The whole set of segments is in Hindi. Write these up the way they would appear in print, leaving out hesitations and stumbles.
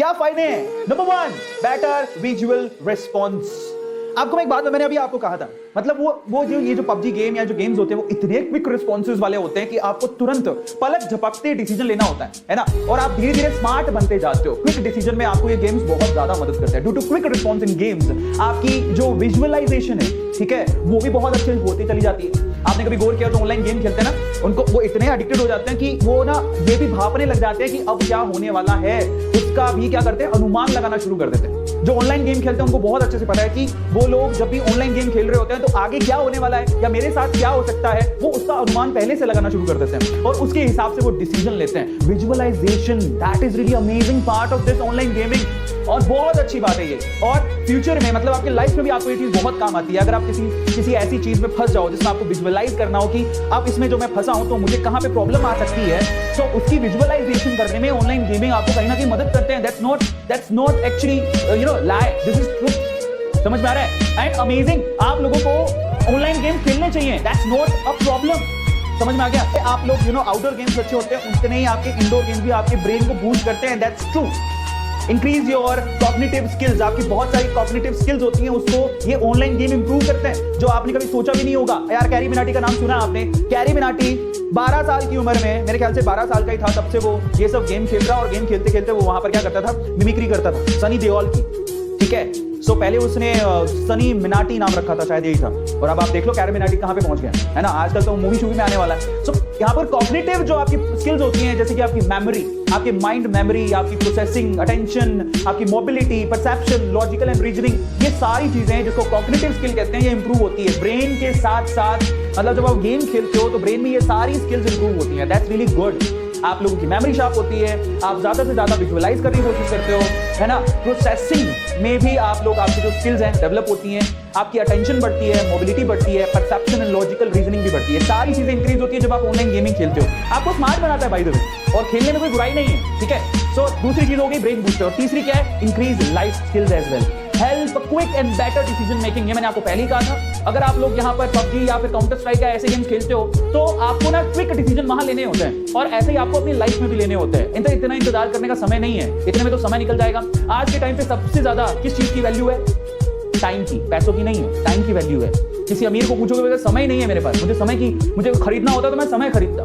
क्या फायदे हैं? Number 1, better visual response. आपको मैं एक बात, मैंने अभी आपको कहा था, मतलब वो जो ये जो पबजी गेम या जो गेम्स होते हैं वो इतने क्विक रिस्पॉन्सेज वाले होते हैं कि आपको तुरंत पलक झपकते डिसीजन लेना होता है ना, और आप धीरे धीरे स्मार्ट बनते जाते हो। क्विक डिसीजन में आपको ये गेम्स बहुत ज्यादा मदद करते हैं। Due to quick response in games आपकी जो विजुअलाइजेशन है, ठीक है, वो भी बहुत अच्छे होती चली जाती है। आपने कभी गौर किया जो ऑनलाइन गेम खेलते हैं ना, उनको वो इतने एडिक्टेड हो जाते हैं कि वो ना ये भी भापने लग जाते हैं कि अब क्या होने वाला है, उसका भी क्या करते हैं, अनुमान लगाना शुरू कर देते हैं। जो ऑनलाइन गेम खेलते हैं उनको बहुत अच्छे से पता है कि वो लोग जब भी ऑनलाइन गेम खेल रहे होते हैं तो आगे क्या होने वाला है या मेरे साथ क्या हो सकता है, वो उसका अनुमान पहले से लगाना शुरू कर देते हैं और उसके हिसाब से वो डिसीजन लेते हैं। Visualisation, that is really amazing part of this online gaming, और बहुत अच्छी बात है ये। और फ्यूचर में मतलब आपकी लाइफ में भी आपको ये चीज बहुत काम आती है। अगर आप किसी ऐसी चीज में फंस जाओ जिसमें आपको विजुअलाइज करना हो कि अब इसमें जो मैं फंसा हूं तो मुझे कहां पे प्रॉब्लम आ सकती है, तो उसकी विजुअलाइजेशन करने में ऑनलाइन गेमिंग आपको कहीं ना कहीं मदद करते हैं। That's not actually lie, this is truth. समझ में आ रहा है? एंड अमेजिंग, आप लोगों को ऑनलाइन गेम खेलने चाहिए, दैट्स नॉट अ प्रॉब्लम। समझ में आ गया? आप लोग आउटडोर गेम्स अच्छे होते हैं, उतने ही आपके इंडोर गेम्स भी आपके ब्रेन को बूस्ट करते हैं, that's true. Increase your cognitive skills, आपकी बहुत सारी कॉग्निटिव स्किल्स होती हैं, उसको ये ऑनलाइन गेम इंप्रूव करते हैं, जो आपने कभी सोचा भी नहीं होगा। यार कैरी मिनाटी का नाम सुना आपने? कैरी मिनाटी 12 साल की उम्र में, मेरे ख्याल से 12 साल का ही था तब से वो ये सब गेम खेल रहा, और गेम खेलते खेलते वो वहां पर क्या करता था, मिमिक्री करता था सनी देओल की, ठीक है। सो पहले उसने सनी मिनाटी नाम रखा था, शायद यही था, और अब आप देख लो कैरी मिनाटी कहां पे पहुंच गया है ना। आजकल तो मूवी शूवी में आने वाला है। सो यहाँ पर कॉग्निटिव जो आपकी स्किल्स होती हैं, जैसे कि आपकी मेमोरी, आपकी माइंड मेमोरी, आपकी प्रोसेसिंग, अटेंशन, आपकी mobility, perception, logical and reasoning, ये सारी चीजें हैं जिसको कॉग्निटिव स्किल कहते हैं, ये इंप्रूव होती है ब्रेन के साथ साथ। मतलब जब आप गेम खेलते हो तो ब्रेन में ये सारी स्किल्स इंप्रूव होती हैं, दैट्स रियली गुड। आप लोगों की मेमोरी शार्प होती है, आप ज्यादा से ज्यादा विजुअलाइज करने की कोशिश करते हो, है ना। प्रोसेसिंग में भी आप लोग, आपकी जो स्किल्स हैं डेवलप होती हैं, आपकी अटेंशन बढ़ती है, मोबिलिटी बढ़ती है, परसेप्शन एंड लॉजिकल रीजनिंग भी बढ़ती है। सारी चीजें इंक्रीज होती है जब आप ऑनलाइन गेमिंग खेलते हो। आपको स्मार्ट बनाता है बाय द वे, और खेलने में कोई बुराई नहीं है, ठीक है। सो दूसरी चीज हो गई ब्रेन बूस्टर, और तीसरी क्या है, increase life skills as well, help quick and better decision making. ये मैंने आपको पहले ही कहा था, अगर आप लोग यहाँ पर पबजी या फिर काउंटर स्ट्राइक या ऐसे गेम्स खेलते हो तो आपको ना क्विक डिसीजन वहां लेने होते हैं, और ऐसे ही आपको अपनी लाइफ में भी लेने होते हैं। इतना इंतजार करने का समय नहीं है, इतने में तो समय निकल जाएगा। आज के टाइम पे सबसे ज्यादा किस चीज की वैल्यू है? टाइम की, पैसों की नहीं है, टाइम की वैल्यू है। किसी अमीर को पूछोगे समय नहीं है मेरे पास, मुझे खरीदना होता तो मैं समय खरीदता,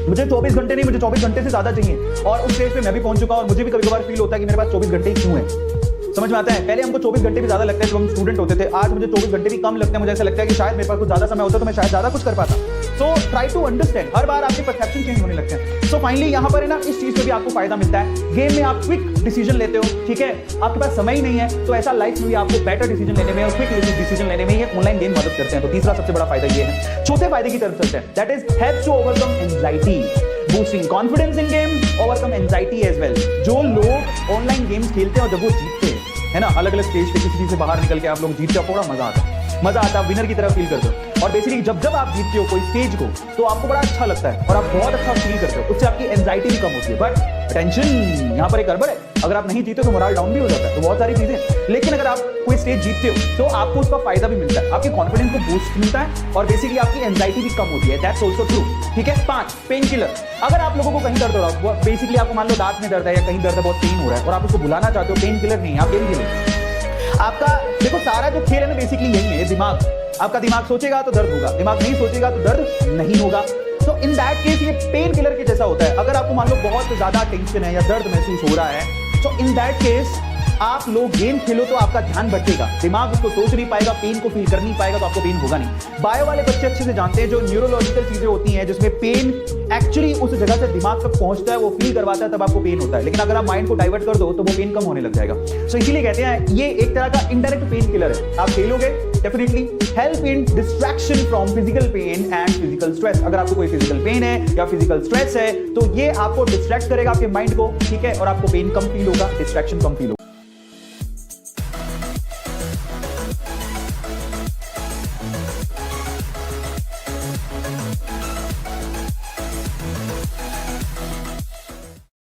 मुझे 24 घंटे नहीं, मुझे 24 घंटे से ज्यादा चाहिए। और उस स्टेज पे मैं भी पहुंच चुका, और मुझे भी कभी कभार फील होता है कि मेरे पास 24 घंटे ही क्यों है। समझ में आता है? पहले हमको 24 घंटे भी ज्यादा लगता है जब हम स्टूडेंट होते थे, आज मुझे 24 घंटे भी कम लगते हैं। मुझे ऐसा लगता है कि शायद मेरे पास कुछ ज्यादा समय होता तो मैं शायद ज्यादा कुछ कर पाता। सो ट्राई टू अंडरस्टैंड, हर बार आपके परसेप्शन चेंज होने लगते हैं। सो फाइनली यहाँ पर है ना, इस चीज में भी आपको फायदा मिलता है। गेम में आप क्विक डिसीजन लेते हो, ठीक है, आपके पास समय ही नहीं है, तो ऐसा लाइफ में भी आपको बेटर डिसीजन लेने में और क्विक डिसीजन लेने में ये ऑनलाइन गेम मदद करते हैं। तो तीसरा सबसे बड़ा फायदा ये है। चौथे फायदे की तरफ चलते हैं, that is helps to overcome anxiety, boosting confidence in games, overcome anxiety as well. जो लोग ऑनलाइन गेम्स खेलते हैं और जब वो जीतते हैं, है ना, अलग अलग स्टेज पे किसी चीज से बाहर निकल के आप लोग जीतते हो, थोड़ा मजा आता है, विनर की तरह फील करते हो। और बेसिकली जब आप जीतते हो कोई स्टेज को तो आपको बड़ा अच्छा लगता है और आप बहुत अच्छा फील करते हो, उससे आपकी एंजाइटी भी कम होती है। बट टेंशन यहाँ पर एक गड़बड़ है, अगर आप नहीं जीते तो मोरल डाउन भी हो जाता है, तो बहुत सारी चीजें। लेकिन अगर आप कोई स्टेज जीतते हो तो आपको उसका फायदा भी मिलता है, आपके कॉन्फिडेंस को बूस्ट मिलता है, और बेसिकली आपकी एंजाइटी भी कम होती है, दैट्स आल्सो ट्रू, ठीक है। 5, पेन किलर। अगर आप लोगों को कहीं दर्द हो रहा है, बेसिकली आपको मान लो दांत में दर्द है या कहीं दर्द है, बहुत पेन हो रहा है, और आप उसको भुलाना चाहते हो, पेन किलर नहीं, आप गेम खेलो। आपका देखो सारा जो खेल है ना बेसिकली यही है, दिमाग। आपका दिमाग सोचेगा तो दर्द होगा, दिमाग नहीं सोचेगा तो दर्द नहीं होगा। तो इन दैट केस ये पेन किलर के जैसा होता है। अगर आपको मान लो बहुत ज्यादा टेंशन है या दर्द महसूस हो रहा है, तो इन दैट केस आप लोग गेम खेलो तो आपका ध्यान भटकेगा, दिमाग उसको सोच नहीं पाएगा, पेन को फील कर नहीं पाएगा, तो आपको पेन होगा नहीं। बायो वाले बच्चे अच्छे से जानते हैं, जो न्यूरोलॉजिकल चीजें होती हैं जिसमें पेन एक्चुअली उस जगह से दिमाग तक पहुंचता है, वो फील करवाता है, तब आपको पेन होता है। लेकिन अगर आप माइंड को डाइवर्ट कर दो तो वो पेन कम होने लग जाएगा। सो इसीलिए कहते हैं ये एक तरह का इनडायरेक्ट पेन किलर है। आप खेलोगे definitely help in distraction from physical pain and physical stress. अगर आपको कोई फिजिकल पेन है या फिजिकल स्ट्रेस है तो ये आपको डिस्ट्रैक्ट करेगा आपके माइंड को, ठीक है, और आपको पेन कम फील होगा, डिस्ट्रैक्शन कम फील होगा।